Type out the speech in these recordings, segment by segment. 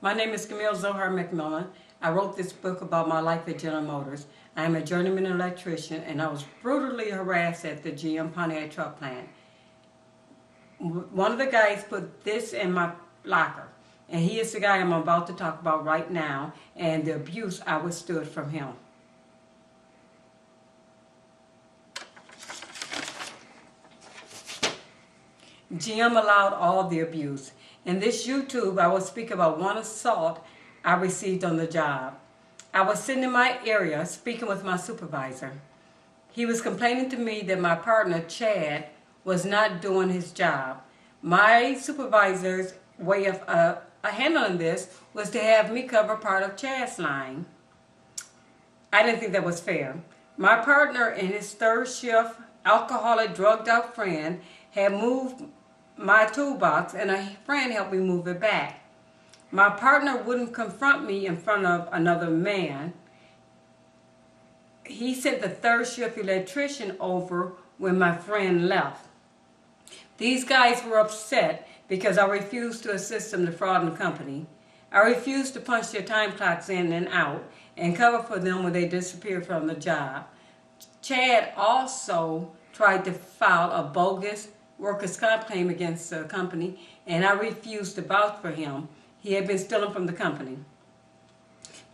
My name is Camille Zohar McMillan. I wrote this book about my life at General Motors. I am a journeyman electrician, and I was brutally harassed at the GM Pontiac truck plant. One of the guys put this in my locker, and he is the guy I'm about to talk about right now, and the abuse I withstood from him. GM allowed all the abuse. In this YouTube, I will speak about one assault I received on the job. I was sitting in my area speaking with my supervisor. He was complaining to me that my partner, Chad, was not doing his job. My supervisor's way of handling this was to have me cover part of Chad's line. I didn't think that was fair. My partner and his third shift, alcoholic, drugged out friend had moved my toolbox, and a friend helped me move it back. My partner wouldn't confront me in front of another man. He sent the third shift electrician over when my friend left. These guys were upset because I refused to assist them to fraud the company. I refused to punch their time clocks in and out and cover for them when they disappeared from the job. Chad also tried to file a bogus workers' comp claim against the company, and I refused to vouch for him. He had been stealing from the company.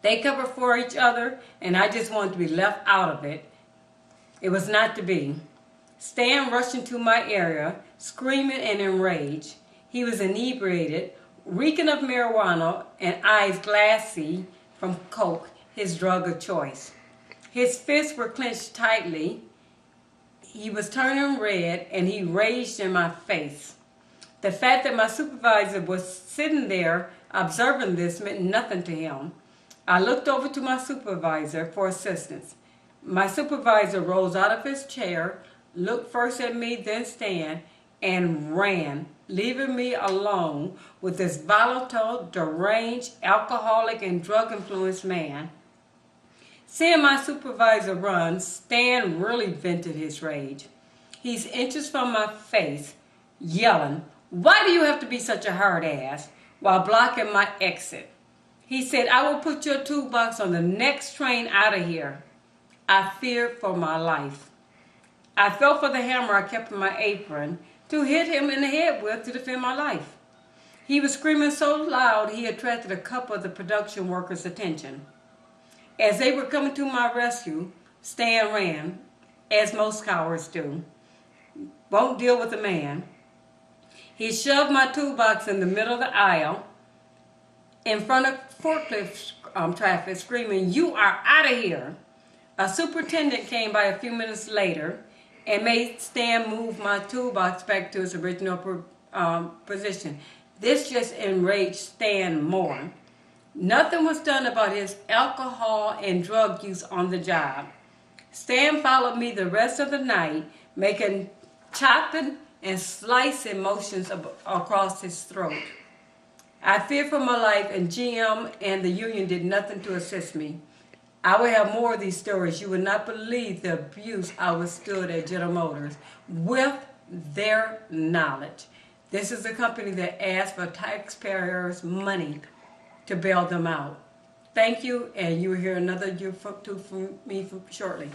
They covered for each other, and I just wanted to be left out of it. It was not to be. Stan rushed into my area, screaming and enraged. He was inebriated, reeking of marijuana, and eyes glassy from coke, his drug of choice. His fists were clenched tightly. He was turning red, and he raged in my face. The fact that my supervisor was sitting there observing this meant nothing to him. I looked over to my supervisor for assistance. My supervisor rose out of his chair, looked first at me, then Stan, and ran, leaving me alone with this volatile, deranged, alcoholic, and drug-influenced man. Seeing my supervisor run, Stan really vented his rage. He's inches from my face, yelling, "Why do you have to be such a hard ass?" while blocking my exit. He said, "I will put your toolbox on the next train out of here." I feared for my life. I felt for the hammer I kept in my apron to hit him in the head with to defend my life. He was screaming so loud he attracted a couple of the production workers' attention. As they were coming to my rescue, Stan ran, as most cowards do. Won't deal with a man. He shoved my toolbox in the middle of the aisle in front of forklift traffic, screaming, "You are out of here." A superintendent came by a few minutes later and made Stan move my toolbox back to its original position. This just enraged Stan more. Nothing was done about his alcohol and drug use on the job. Stan followed me the rest of the night, making chopping and slicing motions across his throat. I feared for my life, and GM and the union did nothing to assist me. I will have more of these stories. You would not believe the abuse I withstood at General Motors with their knowledge. This is a company that asked for taxpayers' money to bail them out. Thank you, and you will hear another YouTube from me shortly.